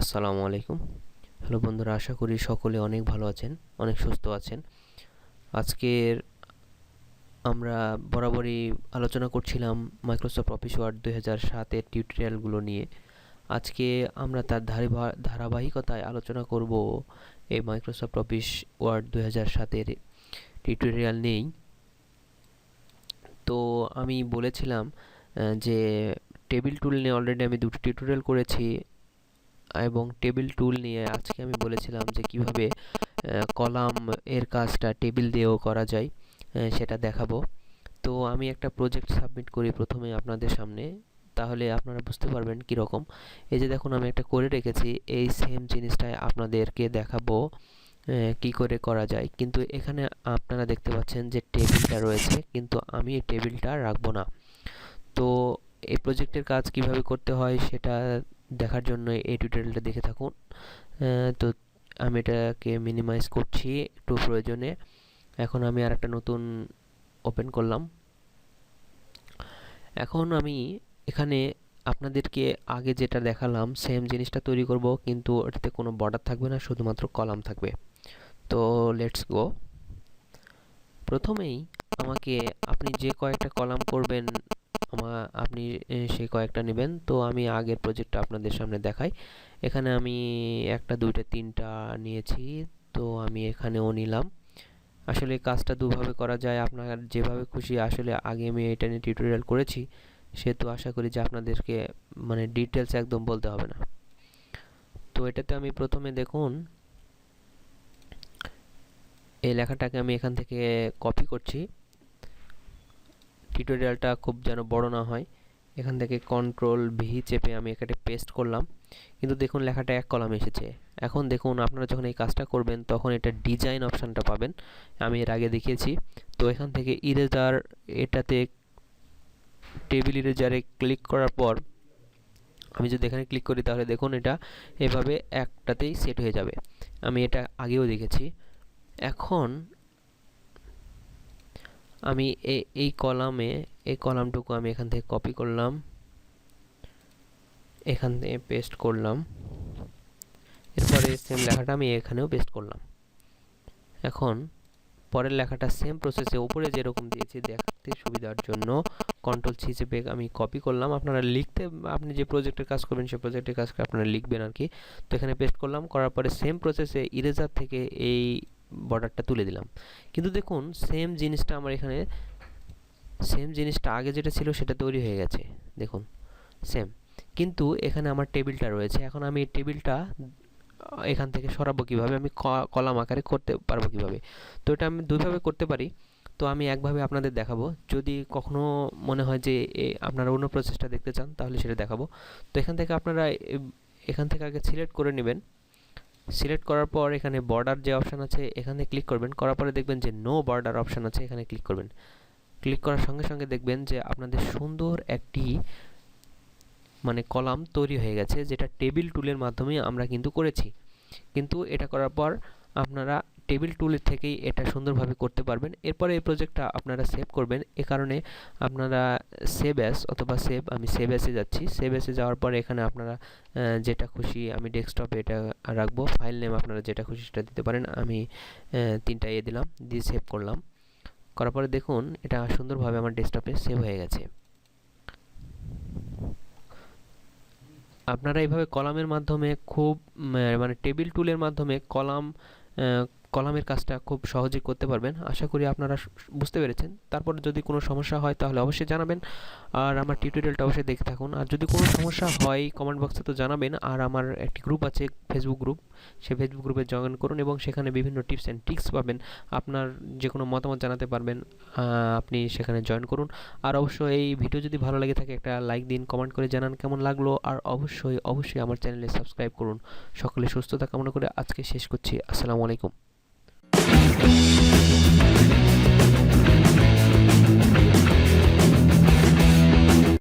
আসসালামু আলাইকুম। হ্যালো বন্ধুরা, আশা করি সকলে অনেক ভালো আছেন, অনেক সুস্থ আছেন। আজকের আমরা বরাবরই আলোচনা করছিলাম মাইক্রোসফট অফিস ওয়ার্ড 2007-এর টিউটোরিয়ালগুলো নিয়ে। আজকে আমরা তার ধারাবাহিকতায় আলোচনা করব এই মাইক্রোসফট অফিস ওয়ার্ড 2007-এর টিউটোরিয়াল নিয়েই। তো আমি বলেছিলাম যে টেবিল টুল নিয়ে অলরেডি আমি দুটো টিউটোরিয়াল করেছি, এবং টেবিল টুল নিয়ে আজকে আমি বলেছিলাম যে কিভাবে কলাম এর কাজটা টেবিল দিয়েও করা যায়, সেটা দেখাবো। তো আমি একটা প্রজেক্ট সাবমিট করি প্রথমে আপনাদের সামনে, তাহলে আপনারা বুঝতে পারবেন কীরকম। এই যে দেখুন, আমি একটা করে রেখেছি, এই সেম জিনিসটাই আপনাদেরকে দেখাবো কি করে করা যায়। কিন্তু এখানে আপনারা দেখতে পাচ্ছেন যে টেবিলটা রয়েছে, কিন্তু আমি এই টেবিলটা রাখবো না। তো এই প্রজেক্টের কাজ কিভাবে করতে হয় সেটা দেখার জন্য এই টিউটোরিয়ালটা দেখে থাকুন। তো আমি এটাকে মিনিমাইজ করছি একটু প্রয়োজনে। এখন আমি আর একটা নতুন ওপেন করলাম। এখন আমি এখানে আপনাদেরকে আগে যেটা দেখালাম সেম জিনিসটা তৈরি করব, কিন্তু এটাতে কোনো বর্ডার থাকবে না, শুধুমাত্র কলাম থাকবে। তো লেটস গো। প্রথমেই আমাকে আপনি যে কয়েকটা কলাম করবেন আপনি সেই কয়েকটা নেবেন। তো আমি আগের প্রজেক্টটা আপনাদের সামনে দেখাই। এখানে আমি একটা, দুইটা, তিনটা নিয়েছি। তো আমি এখানেও নিলাম। আসলে কাজটা দুভাবে করা যায়, আপনার যেভাবে খুশি। আসলে আগে আমি এটা নিয়ে টিউটোরিয়াল করেছি, সেহেতু আশা করি যে আপনাদেরকে মানে ডিটেলস একদম বলতে হবে না। তো এটাতে আমি প্রথমে দেখুন এই লেখাটাকে আমি এখান থেকে কপি করছি। টিউটোরিয়ালটা খুব যেন বড় না হয়, এখান থেকে Ctrl+V চেপে আমি এখানে পেস্ট করলাম। কিন্তু দেখুন লেখাটা এক কলামে এসেছে। এখন দেখুন আপনারা যখন এই কাজটা করবেন তখন এটা ডিজাইন অপশানটা পাবেন, আমি এর আগে দেখিয়েছি। তো এখান থেকে ইরেজার, এটাতে টেবিল ইরেজারে ক্লিক করার পর আমি যদি এখানে ক্লিক করি তাহলে দেখুন এটা এভাবে একটাতেই সেট হয়ে যাবে। আমি এটা আগেও দেখেছি। এখন আমি এই কলামটুকু আমি এখান থেকে কপি করলাম, এখান থেকে পেস্ট করলাম। এরপরে সেম লেখাটা আমি এখানেও পেস্ট করলাম। এখন পরের লেখাটা সেম প্রসেসে উপরে যেরকম দিয়েছি দেখতে সুবিধার জন্য Ctrl+C চেপে আমি কপি করলাম। আপনারা লিখতে, আপনি যে প্রজেক্টের কাজ করবেন সেই প্রজেক্টের কাজকে আপনারা লিখবেন আর কি। তো এখানে পেস্ট করলাম, করার পরে সেম প্রসেসে ইরেজার থেকে এই বর্ডারটা তুলে দিলাম। কিন্তু দেখুন সেম জিনিসটা আমার এখানে, সেম জিনিসটা আগে যেটা ছিল সেটা তৈরি হয়ে গেছে, দেখুন সেম। কিন্তু এখানে আমার টেবিলটা রয়েছে। এখন আমি এই টেবিলটা এখান থেকে সরাবো কিভাবে, আমি কলাম আকারে করতে পারবো কিভাবে। তো এটা আমি দুইভাবে করতে পারি। তো আমি একভাবে আপনাদের দেখাবো, যদি কখনো মনে হয় যে আপনারা অন্য প্রসেসটা দেখতে চান তাহলে সেটা দেখাবো। তো এখান থেকে আপনারা এখান থেকে আগে সিলেক্ট করে নেবেন। সিলেক্ট করার পর এখানে বর্ডার যে অপশান আছে এখানে ক্লিক করবেন, করার পরে দেখবেন যে নো বর্ডার অপশান আছে, এখানে ক্লিক করবেন। ক্লিক করার সঙ্গে সঙ্গে দেখবেন যে আপনাদের সুন্দর একটি মানে কলাম তৈরি হয়ে গেছে, যেটা টেবিল টুলের মাধ্যমে আমরা কিন্তু করেছি। কিন্তু এটা করার পর আপনারা টেবিল টুলের থেকেই এটা সুন্দরভাবে করতে পারবেন। এরপরে এই প্রজেক্টটা আপনারা সেভ করবেন। এ কারণে আপনারা সেভ অ্যাজ অথবা আমি সেভ অ্যাসে যাচ্ছি। সেভ অ্যাসে যাওয়ার পরে এখানে আপনারা যেটা খুশি, আমি ডেস্কটপে এটা রাখবো। ফাইল নেম আপনারা যেটা খুশি সেটা দিতে পারেন। আমি 3টা দিলাম, দিয়ে সেভ করলাম। করার পরে দেখুন এটা সুন্দরভাবে আমার ডেস্কটপে সেভ হয়ে গেছে। আপনারা এইভাবে কলামের মাধ্যমে খুব মানে টেবিল টুলের মাধ্যমে কলামের কাজটা খুব সহজেই করতে পারবেন। আশা করি আপনারা বুঝতে পেরেছেন। তারপর যদি কোনো সমস্যা হয় তাহলে অবশ্যই জানাবেন, আর আমার টিউটোরিয়ালটা অবশ্যই দেখে থাকুন। আর যদি কোনো সমস্যা হয় কমেন্ট বক্সে তো জানাবেন। আর আমার একটি গ্রুপ আছে, ফেসবুক গ্রুপ, সেই ফেসবুক গ্রুপে জয়েন করুন এবং সেখানে বিভিন্ন টিপস অ্যান্ড ট্রিক্স পাবেন। আপনার যে কোনো মতামত জানাতে পারবেন, আপনি সেখানে জয়েন করুন। আর অবশ্যই এই ভিডিও যদি ভালো লেগে থাকে একটা লাইক দিন, কমেন্ট করে জানান কেমন লাগলো। আর অবশ্যই অবশ্যই আমার চ্যানেলে সাবস্ক্রাইব করুন। সকলে সুস্থতা কামনা করে আজকে শেষ করছি। আসসালামু আলাইকুম।